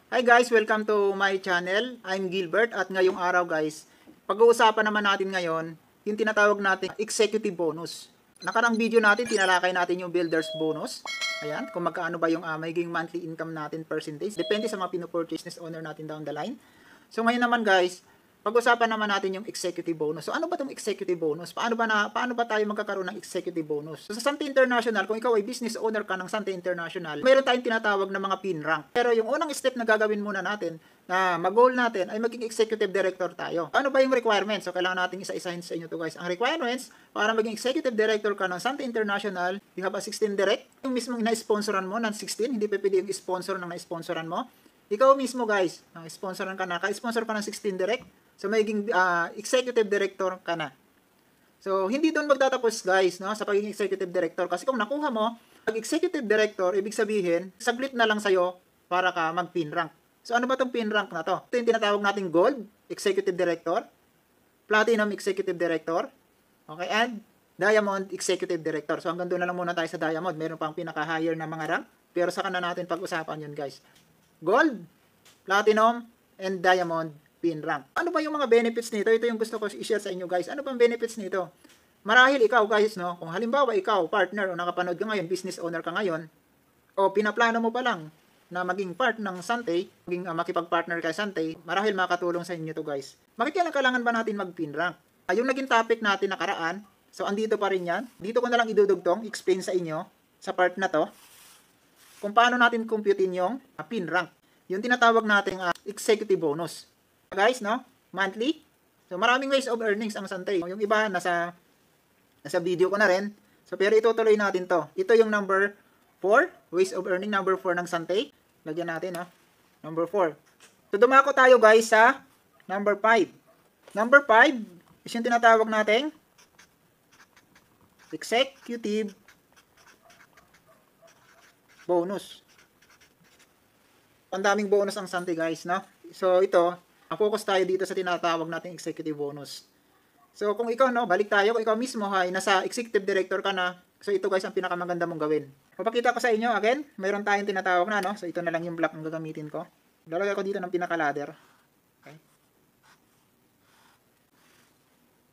Hi guys, welcome to my channel. I'm Gilbert at ngayong araw guys, pag-uusapan naman natin ngayon yung tinatawag nating executive bonus. Nakarang video natin, tinalakay natin yung builder's bonus. Ayan, kung magkaano ba yung magiging monthly income natin percentage. Depende sa mga pinupurchase owner natin down the line. So ngayon naman guys, pag-usapan naman natin yung executive bonus. So ano ba itong executive bonus? Paano ba tayo magkakaroon ng executive bonus? So sa Sante International, kung ikaw ay business owner ka ng Sante International, meron tayong tinatawag na mga pin rank. Pero yung unang step na gagawin muna natin, na mag-goal natin ay maging executive director tayo. Ano ba yung requirements? So kailangan natin isa-isahin sa inyo to guys. Ang requirements para maging executive director ka ng Sante International, you have a 16 direct. Yung mismong ina-sponsoran mo ng 16, hindi pa pwede yung sponsor ng na-sponsoran mo. Ikaw mismo guys, sponsoran ka na, ka-sponsor ka ng 16 direct. So, magiging executive director ka na. So, hindi doon magtatapos guys, no, sa pagiging executive director. Kasi kung nakuha mo, pag-executive director, ibig sabihin, saglit na lang sa'yo para ka mag-pin rank. So, ano ba itong pin rank na to? Ito yung tinatawag nating gold, executive director, platinum executive director, okay, and diamond executive director. So, hanggang doon na lang muna tayo sa diamond. Meron pang pinaka-higher na mga rank, pero saka na natin pag-usapan yun guys. Gold, platinum, and diamond pin rank. Ano ba yung mga benefits nito? Ito yung gusto ko i-share sa inyo guys. Ano bang benefits nito? Marahil ikaw guys, no? Kung halimbawa ikaw, partner o nakapanood ka ngayon, business owner ka ngayon, o pinaplano mo pa lang na maging part ng Sante, maging makipag-partner kay Sante, marahil makatulong sa inyo to guys. Bakit kailangan ba natin mag-pin rank? Yung naging topic natin nakaraan, so andito pa rin yan. Dito ko na lang idudugtong, explain sa inyo sa part na to, kung paano natin computein yung pin rank. Yung tinatawag nating executive bonus. Guys, no? Monthly. So, maraming ways of earnings ang Sante. Yung iba, nasa video ko na rin. So, pero itutuloy natin to. Ito yung number 4. Ways of earning number 4 ng Sante. Lagyan natin, no? Number 4. So, dumako tayo, guys, sa number 5. Number 5 is yung tinatawag nating executive bonus. Ang daming bonus ang Sante, guys, no? So, ito, focus tayo dito sa tinatawag nating executive bonus. So, kung ikaw, no, balik tayo, kung ikaw mismo ay nasa executive director ka na, so ito guys ang pinakamaganda mong gawin. Papakita ko sa inyo, again, mayroon tayong tinatawag na, no? So, ito na lang yung block ang gagamitin ko. Lalagay ko dito ng pinaka-ladder. Okay.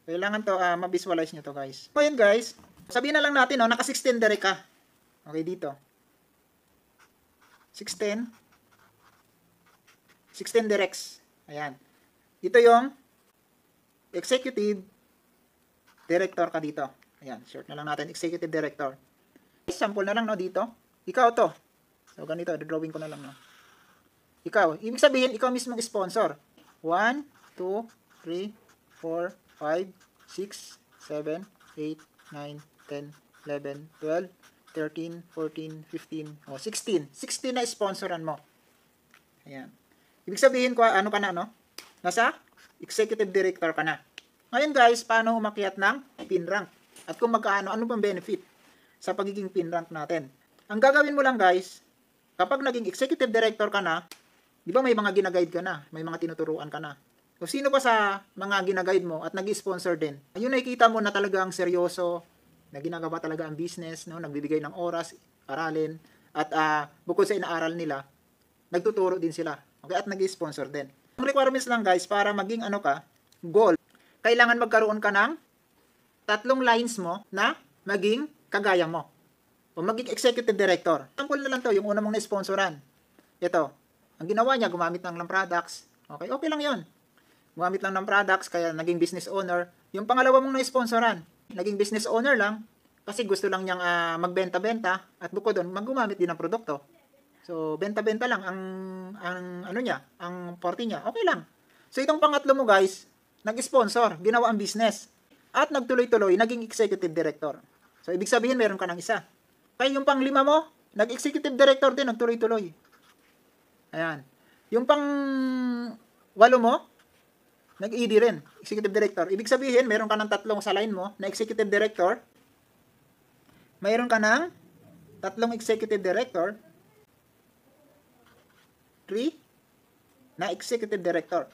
Kailangan to, ma-visualize nyo to guys. So, yun guys, sabihin na lang natin, no, naka-16 direct ka. Okay, dito. 16 directs. Ayan. Ito yung executive director ka dito. Ayan, short na lang natin, executive director. Sample na lang, no, dito. Ikaw to. So, ganito, drawing ko na lang, no. Ikaw, ibig sabihin, ikaw mismong sponsor. 1, 2, 3, 4, 5, 6, 7, 8, 9, 10, 11, 12, 13, 14, 15, 16. 16 na sponsoran mo. Ayan. Ibig sabihin ko, ano ka na, no? Nasa executive director ka na. Ngayon guys, paano umakyat ng pin rank? At kung magkaano, ano bang benefit sa pagiging pin rank natin? Ang gagawin mo lang guys, kapag naging executive director ka na, di ba may mga ginaguide ka na, may mga tinuturuan ka na. So sino pa sa mga ginaguide mo at nag-sponsor din? Ayun, nakikita mo na talagang seryoso, na ginagawa talaga ang business, no? Nagbibigay ng oras, aralin, at bukod sa inaaral nila, nagtuturo din sila. Okay, at nag-sponsor din. Ang requirements lang guys, para maging ano ka, goal, kailangan magkaroon ka ng 3 lines mo na maging kagaya mo. O maging executive director. Sample na lang to, yung una mong na-sponsoran. Ito, ang ginawa niya, gumamit ng products. Okay, okay lang yon. Gumamit lang ng products, kaya naging business owner. Yung pangalawa mong na-sponsoran, naging business owner lang, kasi gusto lang niyang magbenta-benta, at bukod doon, maggumamit din ng produkto. So, benta-benta lang ang ano niya, ang forte niya. Okay lang. So, itong pangatlo mo guys, nag-sponsor, ginawa ang business. At nagtuloy-tuloy, naging executive director. So, ibig sabihin, meron ka ng isa. Kaya yung pang-5 mo, nag-executive director din, nagtuloy-tuloy. Ayan. Yung pang-8 mo, nag-ED rin, executive director. Ibig sabihin, meron ka ng 3 sa line mo na executive director. Mayroon ka ng 3 executive director, 3 na executive director.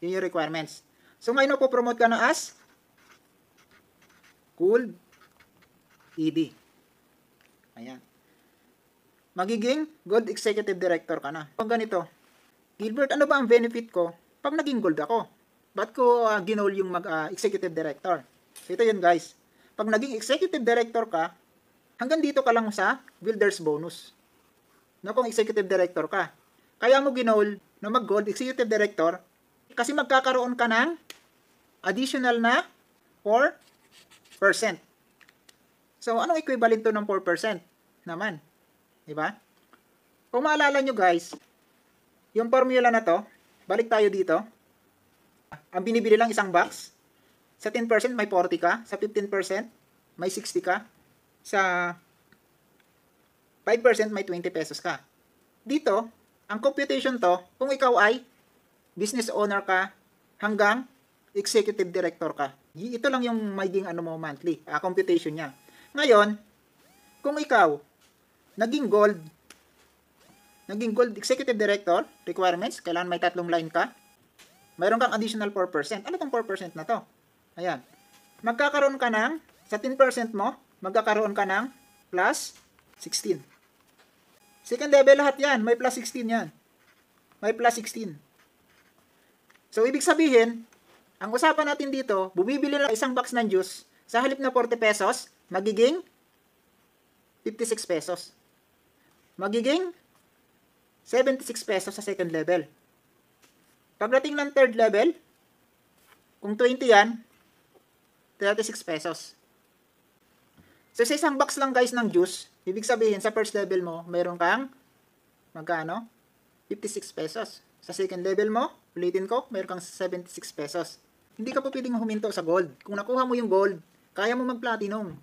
Yun yung requirements. So, ngayon po promote ka na as Gold ED. Ayan. magiging Gold Executive Director ka na. Kung ganito, Gilbert, ano ba ang benefit ko pag naging Gold ako? Ba't ko ginol yung Executive Director? So ito yun guys. Pag naging Executive Director ka, hanggang dito ka lang sa Builder's Bonus. No, kung Executive Director ka. Kaya mo ginol na mag-Gold Executive Director kasi magkakaroon ka ng additional na 4%. So, anong equivalent to ng 4% naman? Diba? Kung maalala nyo guys, yung formula na to, balik tayo dito. Ang binibili lang isang box, sa 10% may 40 ka, sa 15% may 60 ka, sa 5% may 20 pesos ka. Dito, ang computation to, kung ikaw ay business owner ka hanggang executive director ka. Ito lang yung magiging monthly, computation niya. Ngayon, kung ikaw naging gold executive director, requirements, kailangan may 3 line ka, mayroon kang additional 4%. Ano tong 4% na to? Ayan. Magkakaroon ka ng, sa 10% mo, magkakaroon ka ng plus 16. Second level lahat yan. May plus 16 yan. May plus 16. So, ibig sabihin, ang usapan natin dito, bumibili lang isang box ng juice, sa halip na 40 pesos, magiging 56 pesos. Magiging 76 pesos sa second level. Pagdating ng third level, kung 20 yan, 36 pesos. So, sa isang box lang guys ng juice, ibig sabihin sa first level mo, mayroon kang magkano? 56 pesos. Sa second level mo, ulitin ko, mayroon kang 76 pesos. Hindi ka po pwedeng huminto sa gold. Kung nakuha mo yung gold, kaya mo mag-platinum.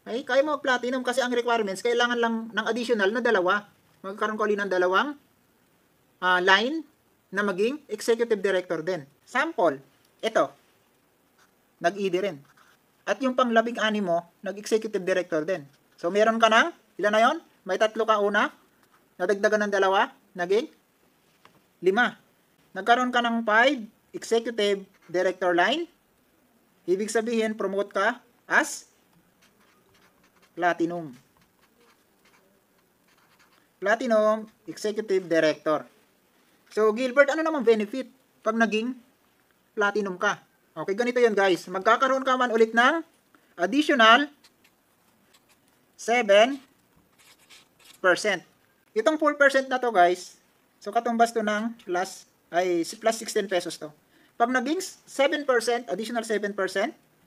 Okay? Kaya mo mag-platinum kasi ang requirements, kailangan lang ng additional na dalawa. Magkaroon ko ulit ng dalawang line na maging executive director din. Sample, ito, nag-ED rin. At yung pang-16 mo, nag-executive director din. So, meron ka ng, ilan na yon? May 3 ka una, nadagdagan ng 2, naging 5. Nagkaroon ka ng 5 executive director line. Ibig sabihin, promote ka as platinum. Platinum executive director. So, Gilbert, ano namang benefit pag naging platinum ka? Okay, ganito yun guys. Magkakaroon ka man ulit ng additional 7%. Itong 4% na to guys, so katumbas to ng plus 16 pesos to. Pag naging 7%, additional 7%,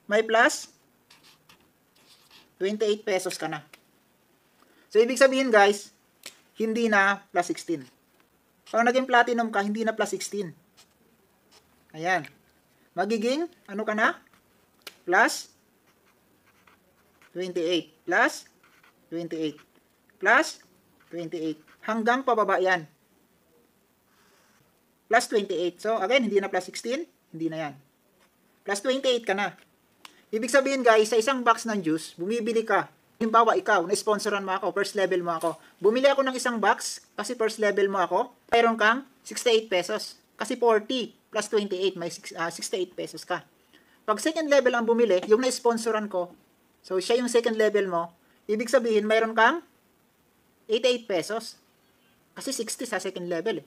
may plus 28 pesos ka na. So, ibig sabihin guys, hindi na plus 16. Pag naging platinum ka, hindi na plus 16. Ayan. Magiging, ano ka na? Plus 28. Plus 28. Plus 28. Hanggang pababa yan. Plus 28. So, again, hindi na plus 16. Hindi na yan. Plus 28 ka na. Ibig sabihin, guys, sa isang box ng juice, bumibili ka. Halimbawa, ikaw, na-sponsoran mo ako, first level mo ako. Bumili ako ng isang box, kasi first level mo ako, mayroon kang 68 pesos. Kasi 40 plus 28, may 68 pesos ka. Pag second level ang bumili, yung na-sponsoran ko, so siya yung second level mo, ibig sabihin, mayroon kang 88 pesos. Kasi 60 sa second level.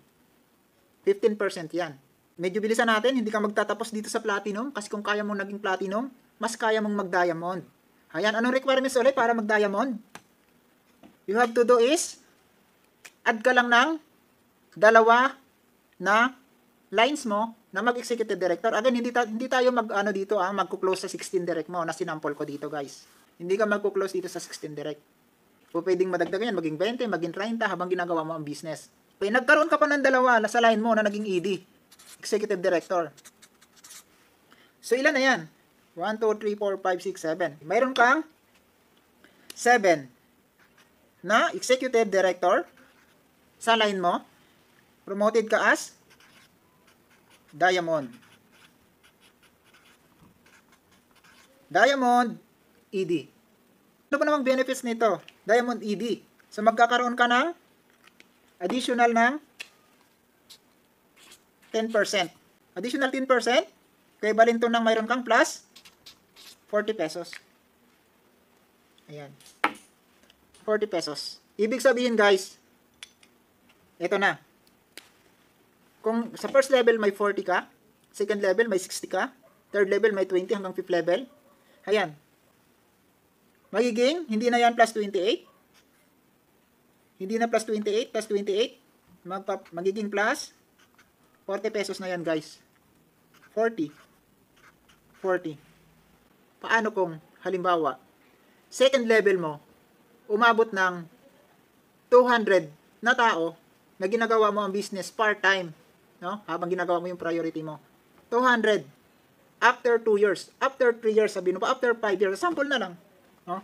15% yan. Medyo bilisan natin, hindi ka magtatapos dito sa platinum, kasi kung kaya mong naging platinum, mas kaya mong mag-diamond. Ayan, anong requirements ulit para mag-diamond? You have to do is, add ka lang ng 2 na lines mo na mag-executive director. Again, hindi tayo magko-close sa 16 direct mo na sinample ko dito, guys. Hindi ka magko-close dito sa 16 direct. O pwedeng madagdagan yan, maging 20, maging 30 habang ginagawa mo ang business. Okay, nagkaroon ka pa ng 2 sa line mo na naging ED, executive director. So, ilan na yan? 1, 2, 3, 4, 5, 6, 7. Mayroon kang 7 na executive director sa line mo. Promoted ka as diamond. Diamond ED. Ano ba namang benefits nito? Diamond ED. So, magkakaroon ka ng additional ng 10%. Additional 10%, equivalent to ng mayroon kang plus 40 pesos. Ayan. 40 pesos. Ibig sabihin guys, ito na. Kung sa first level may 40 ka, second level may 60 ka, third level may 20 hanggang fifth level. Ayan. Magiging, hindi na yan plus 28. Hindi na plus 28, plus 28. Magiging plus 40 pesos na yan guys. 40. 40. Paano kung, halimbawa, second level mo, umabot ng 200 na tao na ginagawa mo ang business part-time, no? Habang ginagawa mo yung priority mo. 200. After 2 years. After 3 years, sabihin mo pa, after 5 years. Sample na lang. No?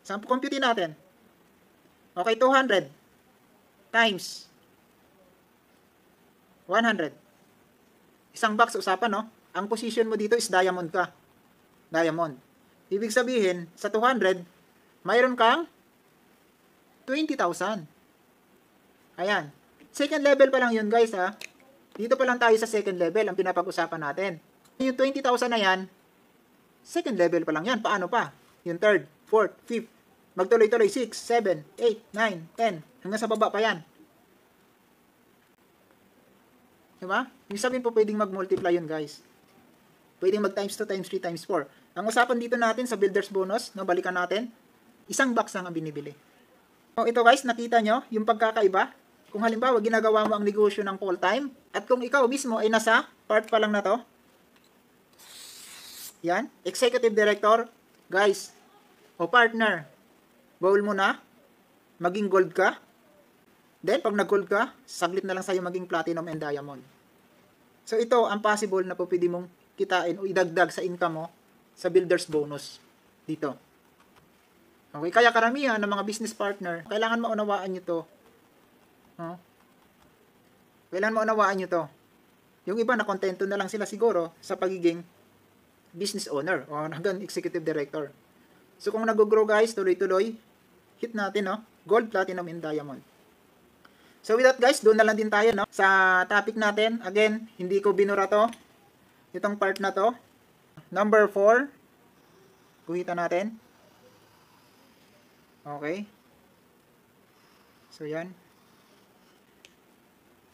Sample, compute natin. Okay, 200 times 100. Isang box usapan, no? Ang position mo dito is diamond ka. Diamond. Ibig sabihin, sa 200, mayroon kang 20,000. Ayan. Second level pa lang yun, guys, ha? Dito pa lang tayo sa second level, ang pinapag-usapan natin. Yung 20,000 na yan, second level pa lang yan. Paano pa? Yung third, fourth, fifth, magtuloy-tuloy, 6, 7, 8, 9, 10, hanggang sa baba pa yan. Diba? Yung sabihin po, pwedeng mag-multiply yun, guys. Pwedeng mag-times 2, times 3, times 4. Ang usapan dito natin sa builder's bonus, no, balikan natin, isang box lang ang binibili. So, ito guys, nakita nyo yung pagkakaiba. Kung halimbawa, ginagawa mo ang negosyo ng full time, at kung ikaw mismo ay nasa part pa lang na to, yan, executive director, guys, o partner, goal mo na, maging gold ka, then pag nag-gold ka, saglit na lang sa'yo maging platinum and diamond. So ito, ang possible na po pwede mong kitain o idagdag sa income mo sa builder's bonus dito. Okay, kaya karamihan ng mga business partner, kailangan maunawaan nyo to. Huh? Kailangan maunawaan nyo to. Yung iba na kontento na lang sila siguro sa pagiging business owner o hanggang executive director. So kung nag-grow guys, tuloy-tuloy, hit natin, no? Gold, platinum, and diamond. So with that guys, doon na lang din tayo, no? Sa topic natin. Again, hindi ko binura to. Itong part na to. Number 4. Guhitan natin. Okay. So yan.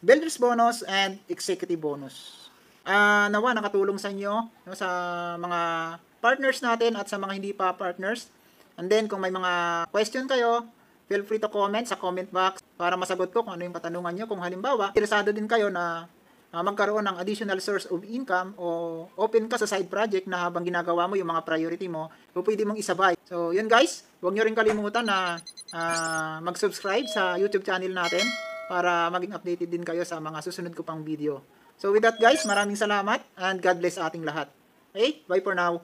Builder's bonus and executive bonus. Nawa nakatulong sa inyo, no, sa mga partners natin at sa mga hindi pa partners. And then kung may mga question kayo, feel free to comment sa comment box para masagot ko kung ano yung katanungan nyo. Kung halimbawa, interesado din kayo na magkaroon ng additional source of income o open ka sa side project na habang ginagawa mo yung mga priority mo, o pwede mong isabay. So yun guys, huwag nyo rin kalimutan na mag-subscribe sa YouTube channel natin para maging updated din kayo sa mga susunod ko pang video. So with that guys, maraming salamat and God bless ating lahat. Okay, bye for now.